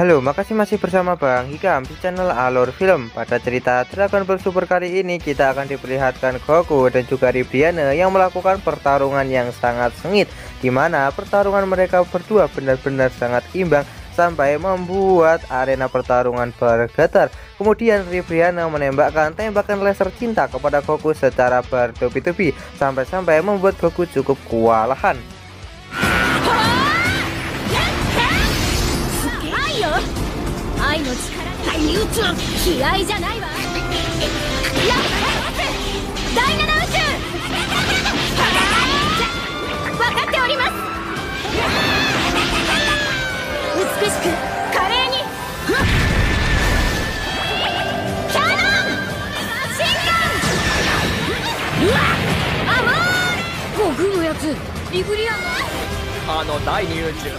Halo, makasih masih bersama Bang Hikam di channel Alur Film. Pada cerita Dragon Ball Super kali ini kita akan diperlihatkan Goku dan juga Ribrianne yang melakukan pertarungan yang sangat sengit, di mana pertarungan mereka berdua benar-benar sangat imbang sampai membuat arena pertarungan bergetar. Kemudian Ribrianne menembakkan tembakan laser cinta kepada Goku secara bertubi-tubi sampai-sampai membuat Goku cukup kewalahan. 愛の力大宇宙気合じゃないわ。ラップ第七宇宙分かっております。美しく華麗にキャノン神官甘い悟空のやつリブリアン第二宇宙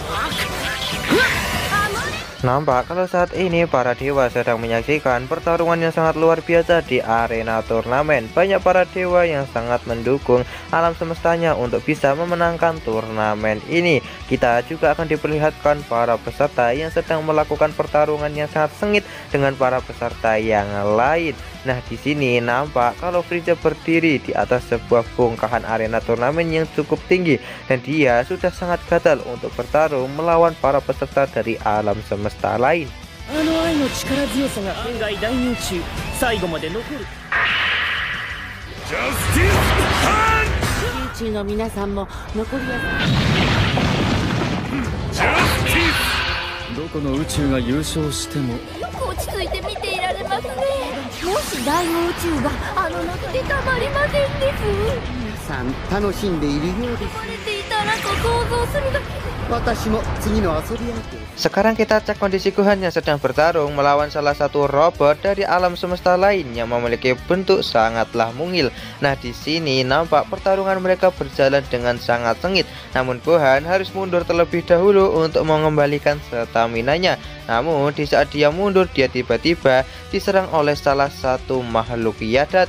Nampak kalau saat ini para dewa sedang menyaksikan pertarungan yang sangat luar biasa di arena turnamen. Banyak para dewa yang sangat mendukung alam semestanya untuk bisa memenangkan turnamen ini. Kita juga akan diperlihatkan para peserta yang sedang melakukan pertarungan yang sangat sengit dengan para peserta yang lain. Nah, di sini nampak kalau Frieza berdiri di atas sebuah bongkahan arena turnamen yang cukup tinggi dan dia sudah sangat gatal untuk bertarung melawan para peserta dari alam semesta lain. あの愛の力強さが案外大宇宙最後まで残る。ジャスティスハン。宇宙の皆さんも残りやジャスティス。どこの宇宙が優勝してもよく落ち着いて見ていられますね。もし大宇宙があの中でたまりませんです。皆さん楽しんでいるようです。生まれていたらと想像するだけで私も次の遊び相手。 Sekarang kita cek kondisi Gohan yang sedang bertarung melawan salah satu robot dari alam semesta lain yang memiliki bentuk sangatlah mungil. Nah, di sini nampak pertarungan mereka berjalan dengan sangat sengit. Namun Gohan harus mundur terlebih dahulu untuk mengembalikan staminanya. Namun di saat dia mundur, dia tiba-tiba diserang oleh salah satu makhluk Yadat.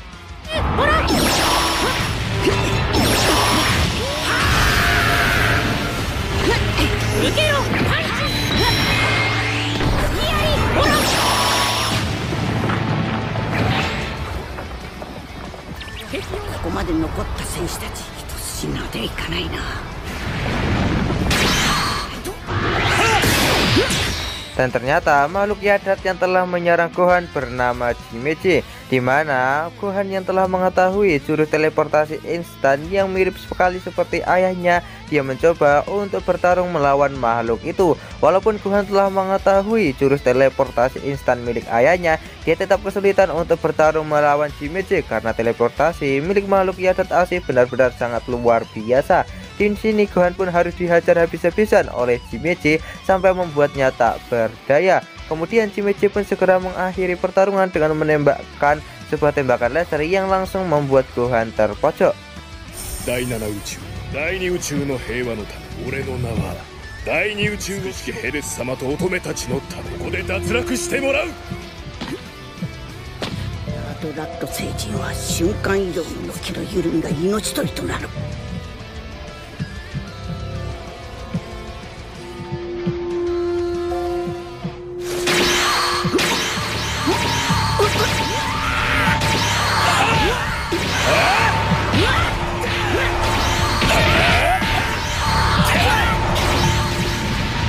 Dan ternyata makhluk Yadat yang telah menyerang Gohan bernama Jimeji, di mana Gohan yang telah mengetahui jurus teleportasi instan yang mirip sekali seperti ayahnya, dia mencoba untuk bertarung melawan makhluk itu. Walaupun Gohan telah mengetahui jurus teleportasi instan milik ayahnya, dia tetap kesulitan untuk bertarung melawan Jimeji karena teleportasi milik makhluk Yadat asli benar-benar sangat luar biasa. Di sini Gohan pun harus dihajar habis-habisan oleh Jimeji sampai membuatnya tak berdaya. Kemudian Jimeji pun segera mengakhiri pertarungan dengan menembakkan sebuah tembakan laser yang langsung membuat Gohan terpojok. 第七宇宙第二宇宙の平和のため俺の名は第二宇宙組織ヘレス様と乙女たちのためここで脱落してもらう。アドラット星人は瞬間移動の気の緩みが命取りとなる。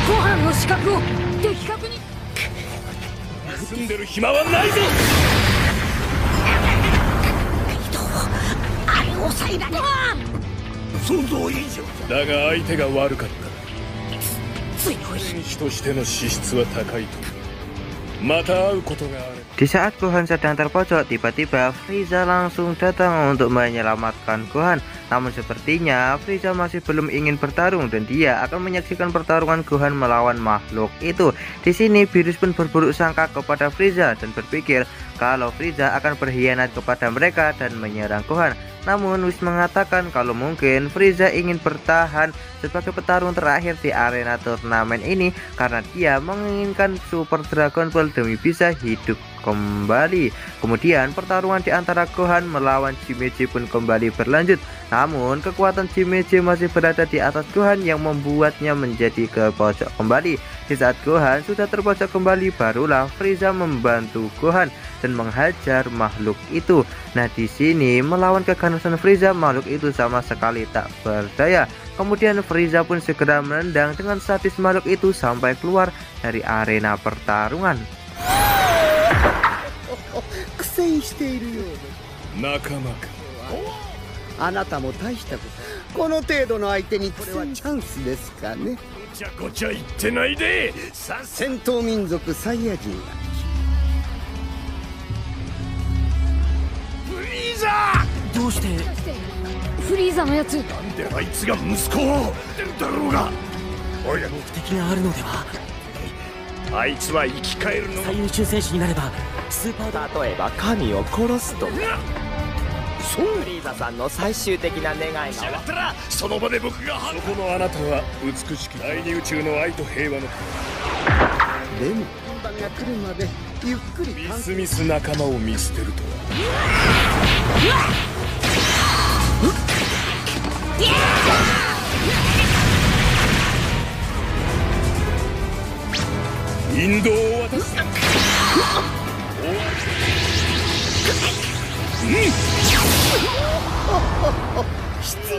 ご飯の資格を的確に休んでる暇はないぞ。あれを抑えられ想像以上だが相手が悪かった。強い。戦士としての資質は高いとまた会うことがある。 Di saat Gohan sedang terpojok, tiba-tiba Frieza langsung datang untuk menyelamatkan Gohan. Namun sepertinya Frieza masih belum ingin bertarung dan dia akan menyaksikan pertarungan Gohan melawan makhluk itu. Di sini Beerus pun berburuk sangka kepada Frieza dan berpikir kalau Frieza akan berkhianat kepada mereka dan menyerang Gohan. Namun Whis mengatakan kalau mungkin Frieza ingin bertahan sebagai petarung terakhir di arena turnamen ini karena dia menginginkan Super Dragon Ball demi bisa hidup kembali. Kemudian pertarungan di antara Gohan melawan Shimeji pun kembali berlanjut. Namun kekuatan Shimeji masih berada di atas Gohan yang membuatnya menjadi ke pojok kembali. Di saat Gohan sudah terpojok kembali, barulah Frieza membantu Gohan dan menghajar makhluk itu. Nah, di sini melawan keganasan Frieza, makhluk itu sama sekali tak berdaya. Kemudian Frieza pun segera menendang dengan sadis makhluk itu sampai keluar dari arena pertarungan. 苦戦しているようだ。仲間か。あなたも大したこと。この程度の相手にこれはチャンスですかね。ごちゃごちゃ言ってないで。戦闘民族サイヤ人がフリーザー。どうしてフリーザのやつ。なんであいつが息子を出るだろうが。おいら目的があるのでは。あいつは生き返るのが最優秀選手になればスーパー例えば神を殺すとかそうフリーザさんの最終的な願いがやったらその場で僕がそこのあなたは美しき第二宇宙の愛と平和のでも本番が来るまでゆっくりミスミス仲間を見捨てるとは引導を渡す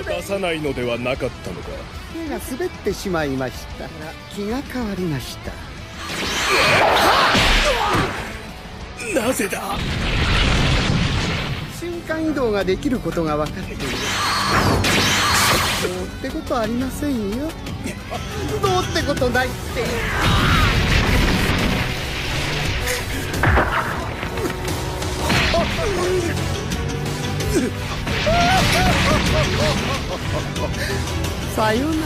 出さないのではなかったのか。手が滑ってしまいましたが気が変わりました。なぜだ。瞬間移動ができることが分かっている。どうってことありませんよ。どうってことないって。さよなら。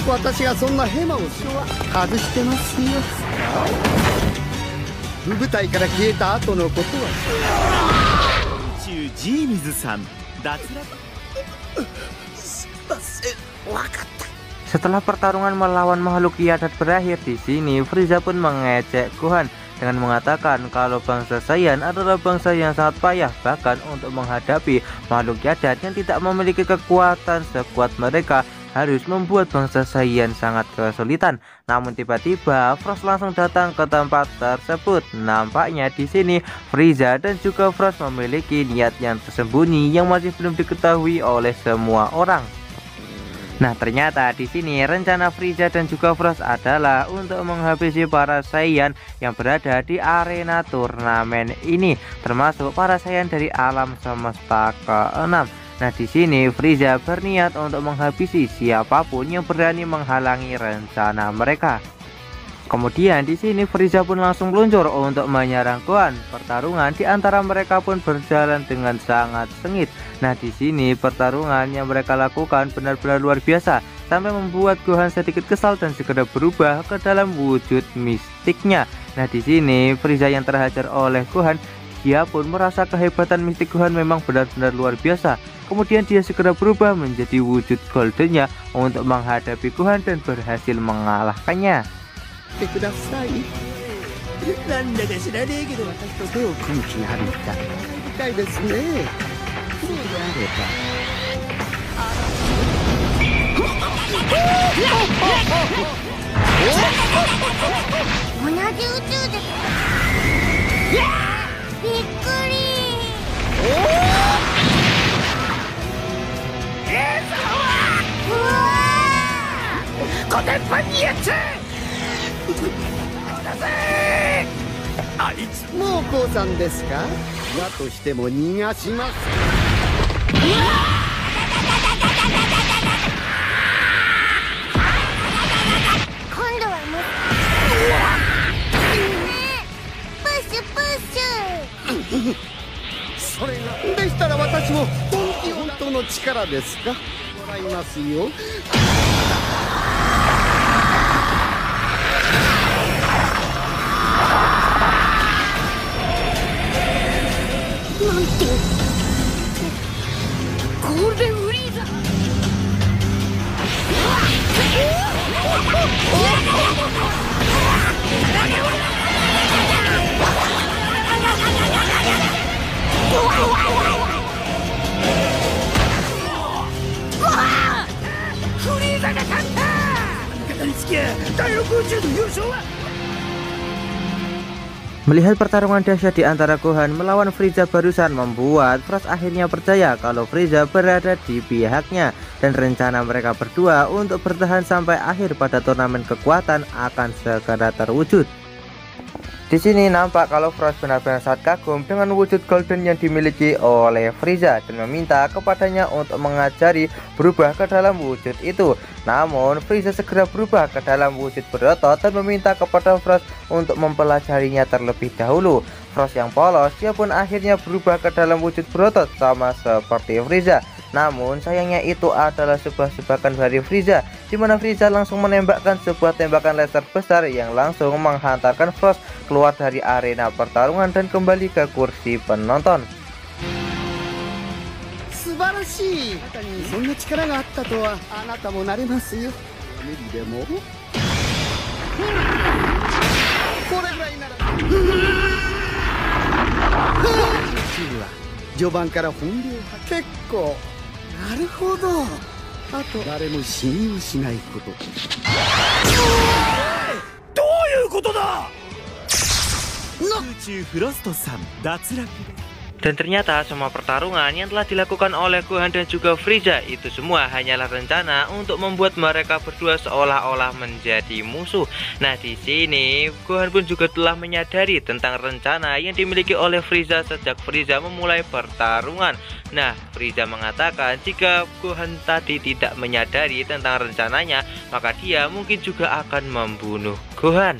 私がそんなヘマを外してますよ。舞台から消えた後のことは宇宙ジーミズさん脱落。すいません、わかった。Setelah pertarungan melawan makhluk Yadat berakhir, di sini Frieza pun mengejek Gohan dengan mengatakan kalau bangsa Saiyan adalah bangsa yang sangat payah, bahkan untuk menghadapi makhluk Yadat yang tidak memiliki kekuatan sekuat mereka harus membuat bangsa Saiyan sangat kesulitan. Namun tiba-tiba Frost langsung datang ke tempat tersebut. Nampaknya di sini Frieza dan juga Frost memiliki niat yang tersembunyi yang masih belum diketahui oleh semua orang. Nah, ternyata di sini rencana Frieza dan juga Frost adalah untuk menghabisi para Saiyan yang berada di arena turnamen ini, termasuk para Saiyan dari alam semesta ke-6. Nah, di sini Frieza berniat untuk menghabisi siapapun yang berani menghalangi rencana mereka. Kemudian di sini Frieza pun langsung meluncur untuk menyerang Gohan. Pertarungan di antara mereka pun berjalan dengan sangat sengit. Nah, di sini pertarungan yang mereka lakukan benar-benar luar biasa sampai membuat Gohan sedikit kesal dan segera berubah ke dalam wujud mistiknya. Nah, di sini Frieza yang terhajar oleh Gohan, dia pun merasa kehebatan mistik Gohan memang benar-benar luar biasa. Kemudian dia segera berubah menjadi wujud goldennya untuk menghadapi Gohan dan berhasil mengalahkannya. ってください。なんだか知らねえけど私と手を組む気があるみたい。みたいですね。そうであれば。同じ宇宙でびっくり。うわコテンパンにやっちゃえ。あいつもう降参ですか。だとしても逃がします。今度はもうプッシュプッシュ。それがでしたら私も本当の力ですか。もらいますよ。なんてゴールデンフリーザ。Melihat pertarungan dahsyat di antara Gohan melawan Frieza barusan membuat Frost akhirnya percaya kalau Frieza berada di pihaknya dan rencana mereka berdua untuk bertahan sampai akhir pada turnamen kekuatan akan segera terwujud. Di sini nampak kalau Frost benar-benar sangat kagum dengan wujud Golden yang dimiliki oleh Frieza dan meminta kepadanya untuk mengajari berubah ke dalam wujud itu. Namun Frieza segera berubah ke dalam wujud berotot dan meminta kepada Frost untuk mempelajarinya terlebih dahulu. Frost yang polos, dia pun akhirnya berubah ke dalam wujud berotot sama seperti Frieza. Namun sayangnya itu adalah sebuah jebakan dari Frieza, di mana Frieza langsung menembakkan sebuah tembakan laser besar yang langsung menghantarkan Frost keluar dari arena pertarungan dan kembali ke kursi penonton. 素晴らしい。あなたにそんな力があったとは、あなたもなれますよ。無理でも。これぐらいなら。チームは序盤から本領派。結構。なるほど。あと誰も信用しないこと。どういうことだ。宇宙フロストさん脱落。 Dan ternyata semua pertarungan yang telah dilakukan oleh Gohan dan juga Frieza itu semua hanyalah rencana untuk membuat mereka berdua seolah-olah menjadi musuh. Nah, di sini Gohan pun juga telah menyadari tentang rencana yang dimiliki oleh Frieza sejak Frieza memulai pertarungan. Nah, Frieza mengatakan jika Gohan tadi tidak menyadari tentang rencananya, maka dia mungkin juga akan membunuh Gohan.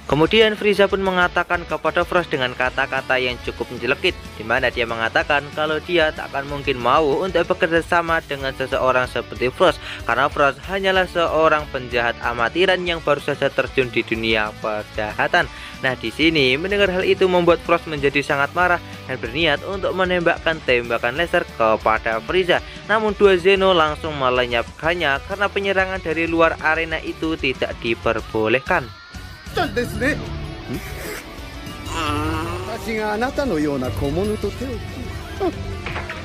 Kemudian Frieza pun mengatakan kepada Frost dengan kata-kata yang cukup menjelekit, di mana dia mengatakan kalau dia tak akan mungkin mau untuk bekerja sama dengan seseorang seperti Frost, karena Frost hanyalah seorang penjahat amatiran yang baru saja terjun di dunia kejahatan. Nah, di sini mendengar hal itu membuat Frost menjadi sangat marah dan berniat untuk menembakkan tembakan laser kepada Frieza. Namun dua Zeno langsung melenyapkannya karena penyerangan dari luar arena itu tidak diperbolehkan. ですね。私があなたのような小物と手を組む。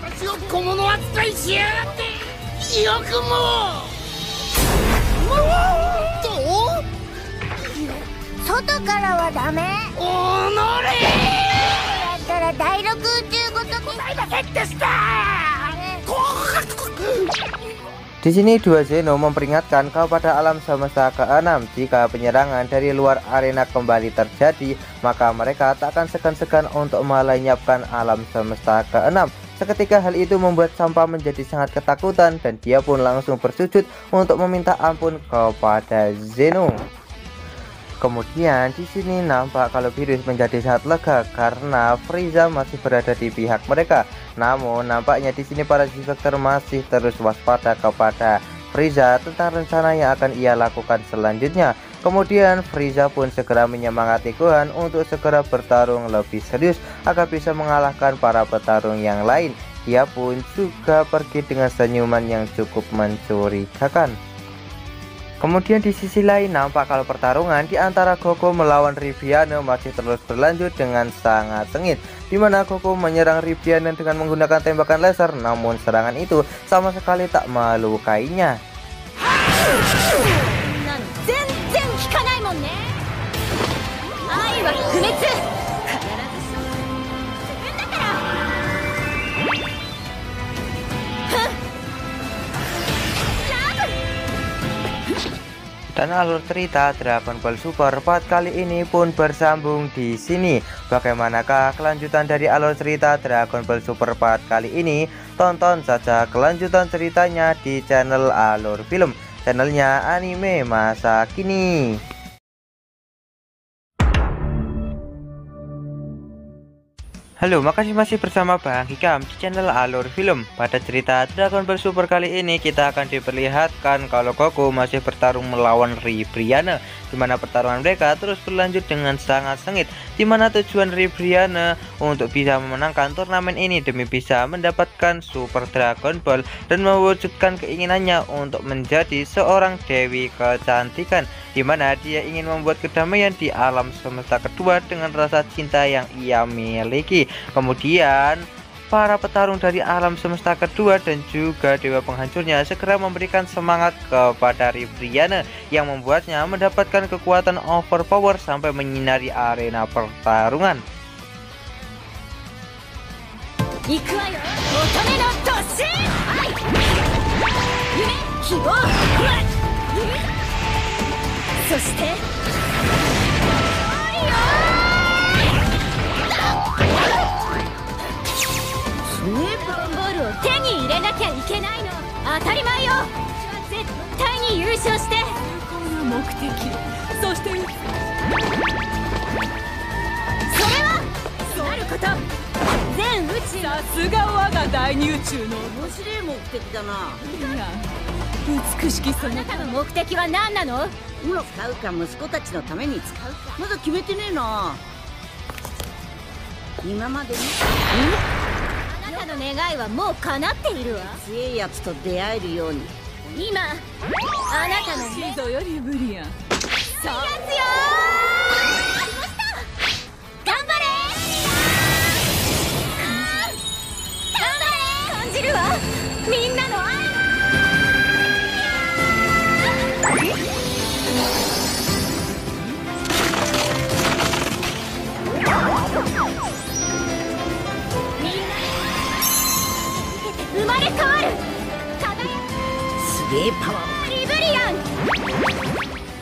私を小物扱いしやがって。よくも。外からはダメ。おのれ。だったら第六宇宙ごときないだけでした。 Di sini dua Zeno memperingatkan kepada alam semesta ke-6 jika penyerangan dari luar arena kembali terjadi, maka mereka tak akan segan-segan untuk melenyapkan alam semesta ke-6. Seketika hal itu membuat Champa menjadi sangat ketakutan dan dia pun langsung bersujud untuk meminta ampun kepada Zeno. Kemudian di sini nampak kalau Beerus menjadi sangat lega karena Frieza masih berada di pihak mereka. Namun nampaknya di sini para G-Factor masih terus waspada kepada Frieza tentang rencana yang akan ia lakukan selanjutnya. Kemudian Frieza pun segera menyemangati Gohan untuk segera bertarung lebih serius agar bisa mengalahkan para petarung yang lain. Dia pun juga pergi dengan senyuman yang cukup mencurigakan. Kemudian di sisi lain nampak kalau pertarungan di antara Goku melawan Ribiane masih terus berlanjut dengan sangat sengit, di mana Goku menyerang Ribiane dengan menggunakan tembakan laser, namun serangan itu sama sekali tak melukainya. Dan alur cerita Dragon Ball Super part kali ini pun bersambung di sini. Bagaimanakah kelanjutan dari alur cerita Dragon Ball Super part kali ini? Tonton saja kelanjutan ceritanya di channel Alur Film, channelnya anime masa kini. Halo, makasih masih bersama Bang Hikam di channel Alur Film. Pada cerita Dragon Ball Super kali ini kita akan diperlihatkan kalau Goku masih bertarung melawan Ribriane, di mana pertarungan mereka terus berlanjut dengan sangat sengit, di mana tujuan Ribriane untuk bisa memenangkan turnamen ini demi bisa mendapatkan Super Dragon Ball dan mewujudkan keinginannya untuk menjadi seorang dewi kecantikan, di mana dia ingin membuat kedamaian di alam semesta kedua dengan rasa cinta yang ia miliki. Kemudian para petarung dari alam semesta kedua dan juga dewa penghancurnya segera memberikan semangat kepada Ribrianne yang membuatnya mendapatkan kekuatan overpower sampai menyinari arena pertarungan.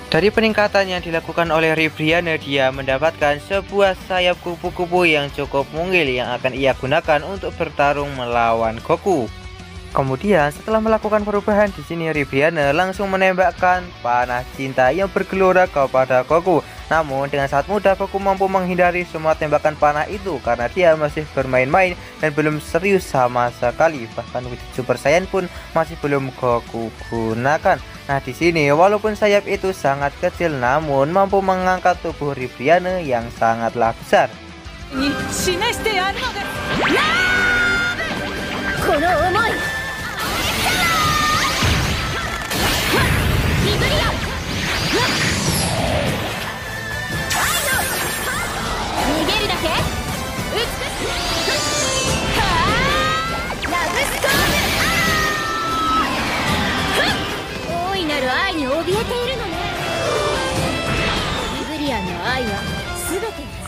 Dari peningkatan yang dilakukan oleh Ribrianne, dia mendapatkan sebuah sayap kupu-kupu yang cukup mungil yang akan ia gunakan untuk bertarung melawan Goku. Kemudian setelah melakukan perubahan di sini, Ribrianne langsung menembakkan panah cinta yang bergelora kepada Goku. Namun dengan sangat mudah Goku mampu menghindari semua tembakan panah itu karena dia masih bermain-main dan belum serius sama sekali. Bahkan wujud Super Saiyan pun masih belum Goku gunakan. Nah di sini walaupun sayap itu sangat kecil namun mampu mengangkat tubuh Ribrianne yang sangatlah besar.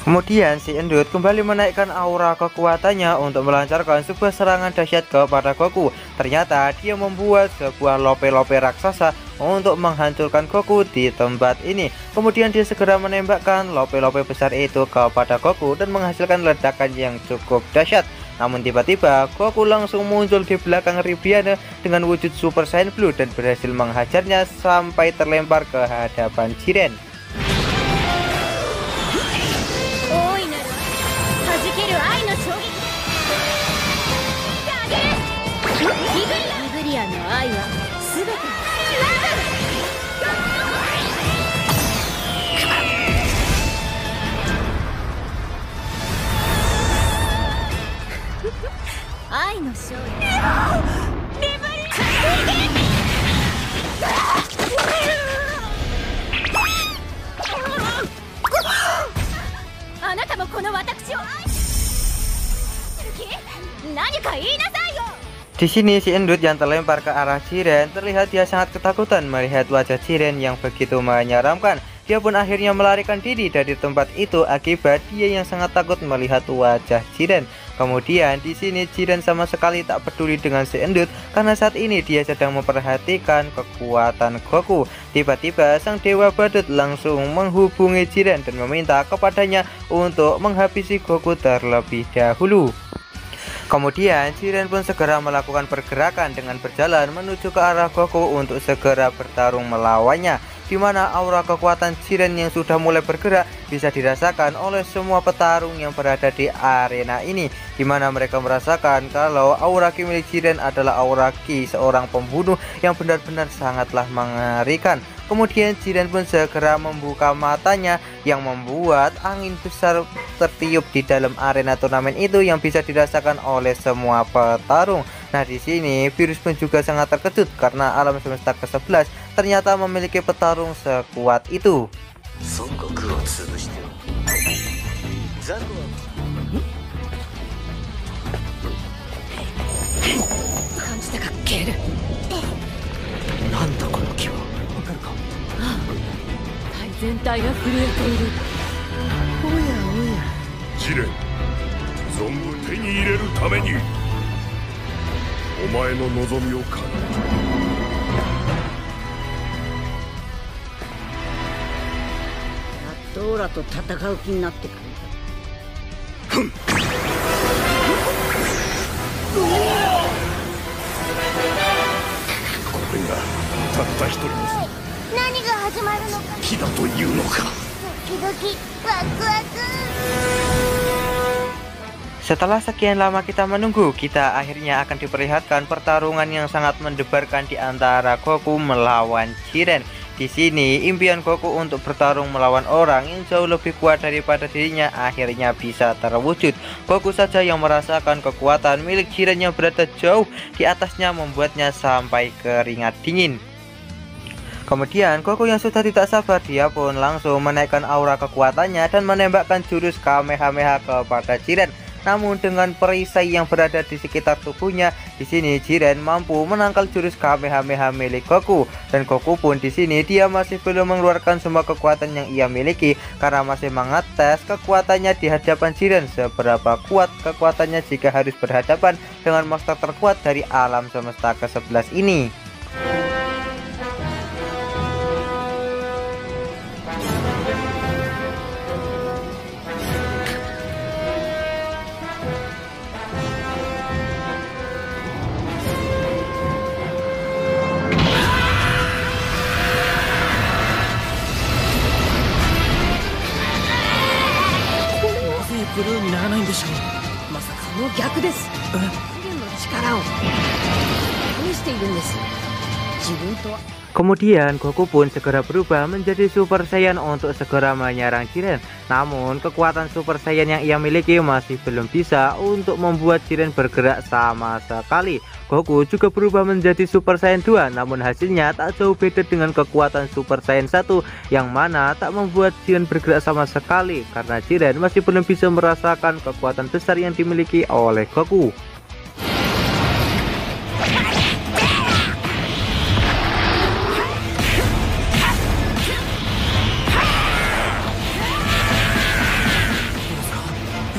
Kemudian si Endut kembali menaikkan aura kekuatannya untuk melancarkan sebuah serangan dahsyat kepada Goku. Ternyata dia membuat sebuah lope-lope raksasa untuk menghancurkan Goku di tempat ini. Kemudian dia segera menembakkan lope-lope besar itu kepada Goku dan menghasilkan ledakan yang cukup dahsyat. Namun tiba-tiba Goku langsung muncul di belakang Ribrianne dengan wujud Super Saiyan Blue dan berhasil menghajarnya sampai terlempar ke hadapan Jiren. Di sini si Endut yang terlempar ke arah Jiren terlihat dia sangat ketakutan melihat wajah Jiren yang begitu menyeramkan. Dia pun akhirnya melarikan diri dari tempat itu akibat dia yang sangat takut melihat wajah Jiren. Kemudian di sini Jiren sama sekali tak peduli dengan si Endut karena saat ini dia sedang memperhatikan kekuatan Goku. Tiba-tiba sang dewa badut langsung menghubungi Jiren dan meminta kepadanya untuk menghabisi Goku terlebih dahulu. Kemudian Jiren pun segera melakukan pergerakan dengan berjalan menuju ke arah Goku untuk segera bertarung melawannya, di mana aura kekuatan Jiren yang sudah mulai bergerak bisa dirasakan oleh semua petarung yang berada di arena ini, di mana mereka merasakan kalau aura ki milik Jiren adalah aura ki seorang pembunuh yang benar-benar sangatlah mengerikan. Kemudian Jiren pun segera membuka matanya yang membuat angin besar tertiup di dalam arena turnamen itu yang bisa dirasakan oleh semua petarung. Nah di sini Virus pun juga sangat terkejut karena alam semesta ke-11 ternyata memiliki petarung sekuat itu. 感じたかケール。なんだこの気は。わかるか。体全体が震えている。おやおや。ジレン、存分手に入れるためにお前の望みを叶えやっとオラと戦う気になってくる。これがたった一人の何が始まるのか木だというのか。ドキドキワクワク。 Setelah sekian lama kita menunggu, kita akhirnya akan diperlihatkan pertarungan yang sangat mendebarkan di antara Goku melawan Jiren. Di sini, impian Goku untuk bertarung melawan orang yang jauh lebih kuat daripada dirinya akhirnya bisa terwujud. Goku saja yang merasakan kekuatan milik Jiren yang berada jauh di atasnya membuatnya sampai keringat dingin. Kemudian Goku yang sudah tidak sabar, dia pun langsung menaikkan aura kekuatannya dan menembakkan jurus Kamehameha kepada Jiren. Namun dengan perisai yang berada di sekitar tubuhnya, di sini Jiren mampu menangkal jurus Kamehameha milik Goku. Dan Goku pun di sini dia masih belum mengeluarkan semua kekuatan yang ia miliki karena masih mengetes kekuatannya di hadapan Jiren. Seberapa kuat kekuatannya jika harus berhadapan dengan monster terkuat dari alam semesta ke-11 ini.ブルーにならないんでしょう。まさか。その逆です。ジレンの力を試しているんです。自分とは Kemudian Goku pun segera berubah menjadi Super Saiyan untuk segera menyerang Jiren. Namun kekuatan Super Saiyan yang ia miliki masih belum bisa untuk membuat Jiren bergerak sama sekali. Goku juga berubah menjadi Super Saiyan 2, namun hasilnya tak jauh beda dengan kekuatan Super Saiyan 1 yang mana tak membuat Jiren bergerak sama sekali karena Jiren masih belum bisa merasakan kekuatan besar yang dimiliki oleh Goku.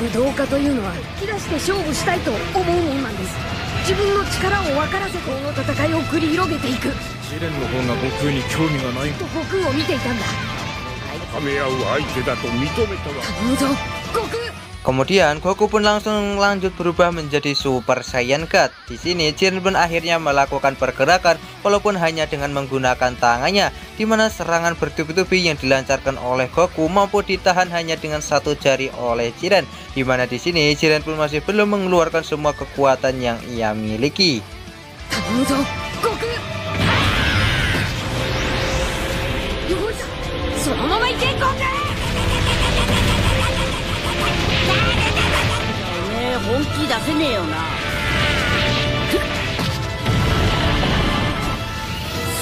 武道家というのは引き出して勝負したいと思うもんなんです。自分の力を分からせこの戦いを繰り広げていく。ジレンの方が悟空に興味がない。と悟空を見ていたんだ。高め合う相手だと認めたわ。頼むぞ悟空。 Kemudian Goku pun langsung lanjut berubah menjadi Super Saiyan God. Di sini Jiren pun akhirnya melakukan pergerakan walaupun hanya dengan menggunakan tangannya, di mana serangan bertubi-tubi yang dilancarkan oleh Goku mampu ditahan hanya dengan satu jari oleh Jiren. Di mana di sini Jiren pun masih belum mengeluarkan semua kekuatan yang ia miliki.頼むぞ悟空。そのまま行け悟空。 本気出せねえよな。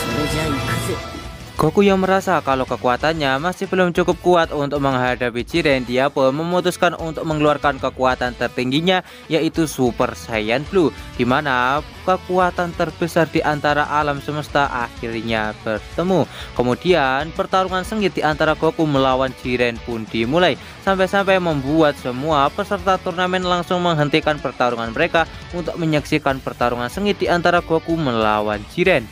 それじゃ行くぜ。 Goku yang merasa kalau kekuatannya masih belum cukup kuat untuk menghadapi Jiren, dia pun memutuskan untuk mengeluarkan kekuatan tertingginya yaitu Super Saiyan Blue, di mana kekuatan terbesar di antara alam semesta akhirnya bertemu. Kemudian pertarungan sengit di antara Goku melawan Jiren pun dimulai, sampai-sampai membuat semua peserta turnamen langsung menghentikan pertarungan mereka untuk menyaksikan pertarungan sengit di antara Goku melawan Jiren.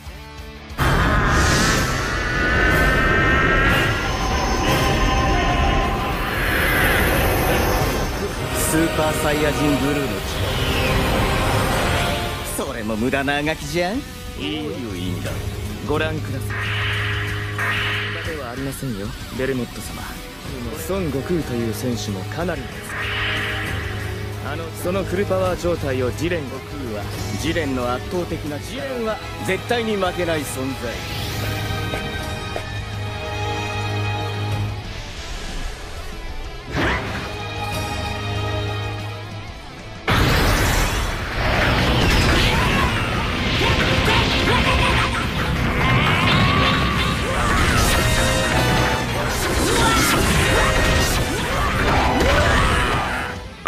スーパーサイヤ人ブルーの血。それも無駄なあがきじゃん。いい意味だ。ご覧ください。ではありませんよ、ベルモット様。孫悟空という選手もかなりのです。そのフルパワー状態をジレン悟空は、ジレンの圧倒的なジレンは絶対に負けない存在。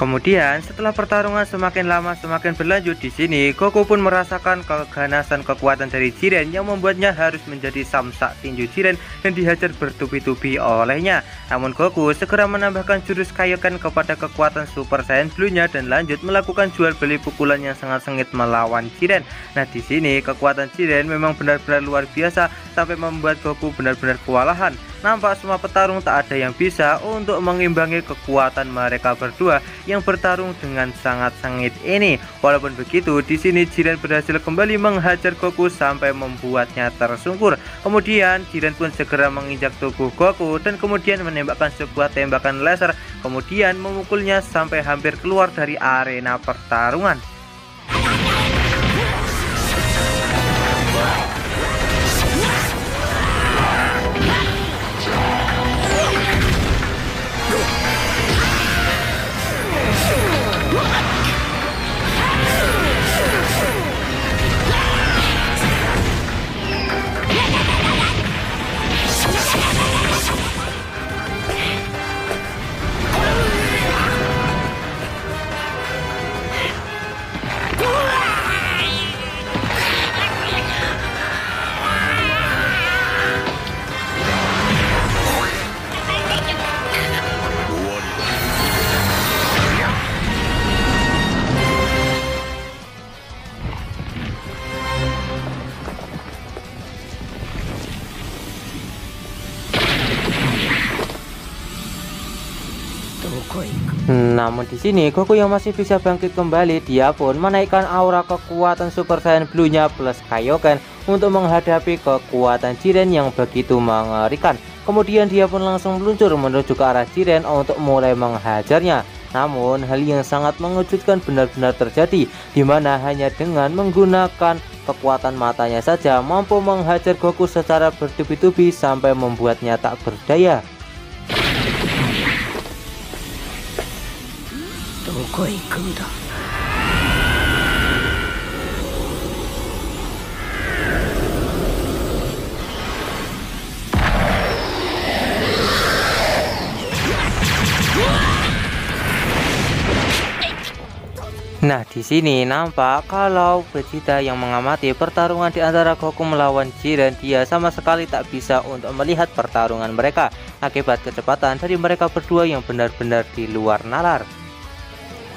Kemudian setelah pertarungan semakin lama semakin berlanjut, di sini Goku pun merasakan keganasan kekuatan dari Jiren yang membuatnya harus menjadi samsak tinju Jiren dan dihajar bertubi-tubi olehnya. Namun Goku segera menambahkan jurus Kaioken kepada kekuatan Super Saiyan Blue-nya dan lanjut melakukan jual beli pukulan yang sangat sengit melawan Jiren. Nah, di sini kekuatan Jiren memang benar-benar luar biasa sampai membuat Goku benar-benar kewalahan. Nampak semua petarung tak ada yang bisa untuk mengimbangi kekuatan mereka berdua yang bertarung dengan sangat sengit ini. Walaupun begitu, di sini Jiren berhasil kembali menghajar Goku sampai membuatnya tersungkur. Kemudian Jiren pun segera menginjak tubuh Goku dan kemudian menembakkan sebuah tembakan laser, kemudian memukulnya sampai hampir keluar dari arena pertarungan. Namun di sini Goku yang masih bisa bangkit kembali, dia pun menaikkan aura kekuatan Super Saiyan Blue-nya plus Kaioken untuk menghadapi kekuatan Jiren yang begitu mengerikan. Kemudian dia pun langsung meluncur menuju ke arah Jiren untuk mulai menghajarnya. Namun hal yang sangat mengejutkan benar-benar terjadi, di mana hanya dengan menggunakan kekuatan matanya saja mampu menghajar Goku secara bertubi-tubi sampai membuatnya tak berdaya. Nah, di sini nampak kalau Vegeta yang mengamati pertarungan di antara Goku melawan Jiren, dia sama sekali tak bisa untuk melihat pertarungan mereka akibat kecepatan dari mereka berdua yang benar-benar di luar nalar.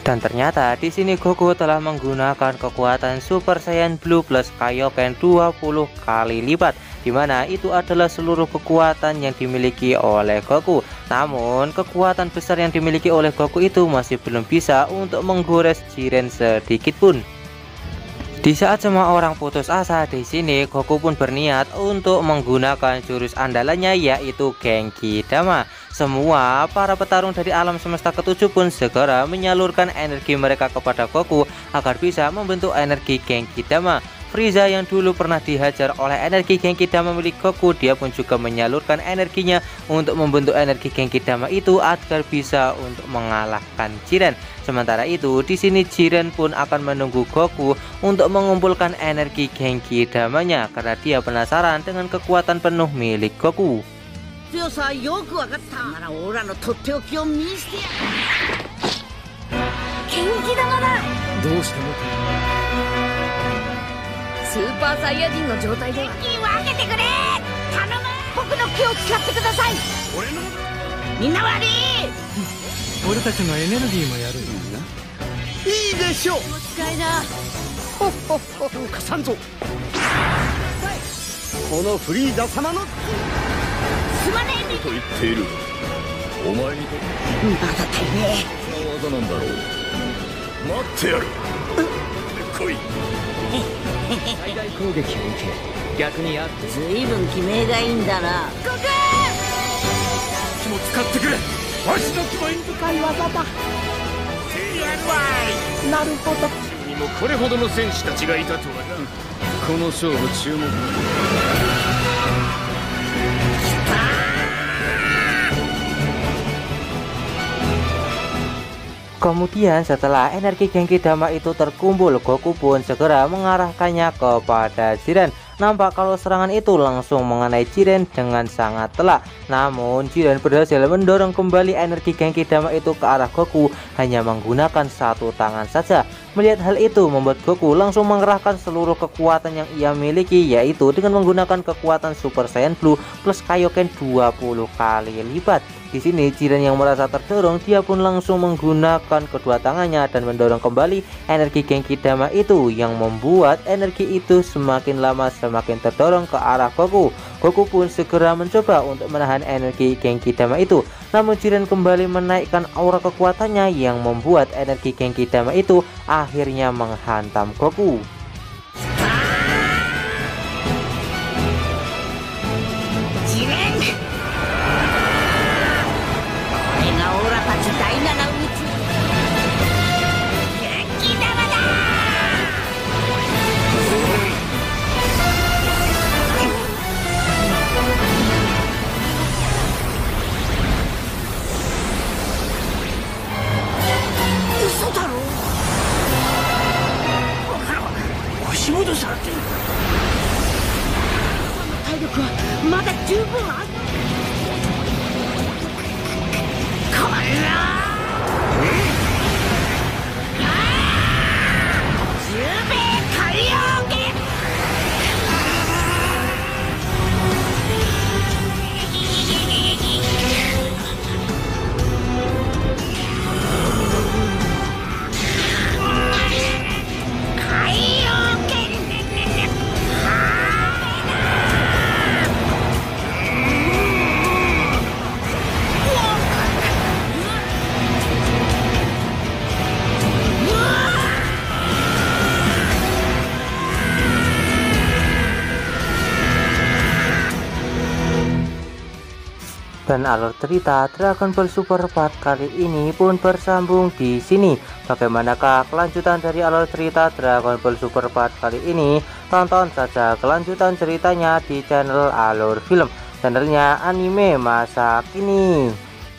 Dan ternyata di sini Goku telah menggunakan kekuatan Super Saiyan Blue plus Kaioken 20 kali lipat, dimana itu adalah seluruh kekuatan yang dimiliki oleh Goku. Namun kekuatan besar yang dimiliki oleh Goku itu masih belum bisa untuk menggores Jiren sedikit pun. Di saat semua orang putus asa, di sini Goku pun berniat untuk menggunakan jurus andalannya, yaitu Genki Dama. Semua para petarung dari alam semesta ketujuh pun segera menyalurkan energi mereka kepada Goku agar bisa membentuk energi Genki Dama. Frieza yang dulu pernah dihajar oleh energi Genki Dama milik Goku, dia pun juga menyalurkan energinya untuk membentuk energi Genki Dama itu agar bisa untuk mengalahkan Jiren. Sementara itu, di sini Jiren pun akan menunggu Goku untuk mengumpulkan energi Genki Damanya karena dia penasaran dengan kekuatan penuh milik Goku. Kemudian setelah energi Genki Dama itu terkumpul, Goku pun segera mengarahkannya kepada Jiren. nampak kalau serangan itu langsung mengenai Jiren dengan sangat telak. Namun Jiren berhasil mendorong kembali energi Genki Dama itu ke arah Goku hanya menggunakan satu tangan saja. Melihat hal itu membuat Goku langsung mengerahkan seluruh kekuatan yang ia miliki, yaitu dengan menggunakan kekuatan Super Saiyan Blue plus Kaioken 20 kali lipat. Di sini Jiren yang merasa terdorong, dia pun langsung menggunakan kedua tangannya dan mendorong kembali energi Genki Dama itu, yang membuat energi itu semakin lama semakin terdorong ke arah Goku. Goku pun segera mencoba untuk menahan energi Genki Dama itu, namun Jiren kembali menaikkan aura kekuatannya yang membuat energi Genki Dama itu akhirnya menghantam Goku. Dan alur cerita Dragon Ball Super 4 kali ini pun bersambung di sini. Bagaimanakah kelanjutan dari alur cerita Dragon Ball Super 4 kali ini? Tonton saja kelanjutan ceritanya di channel Alur Film, channelnya anime masa kini.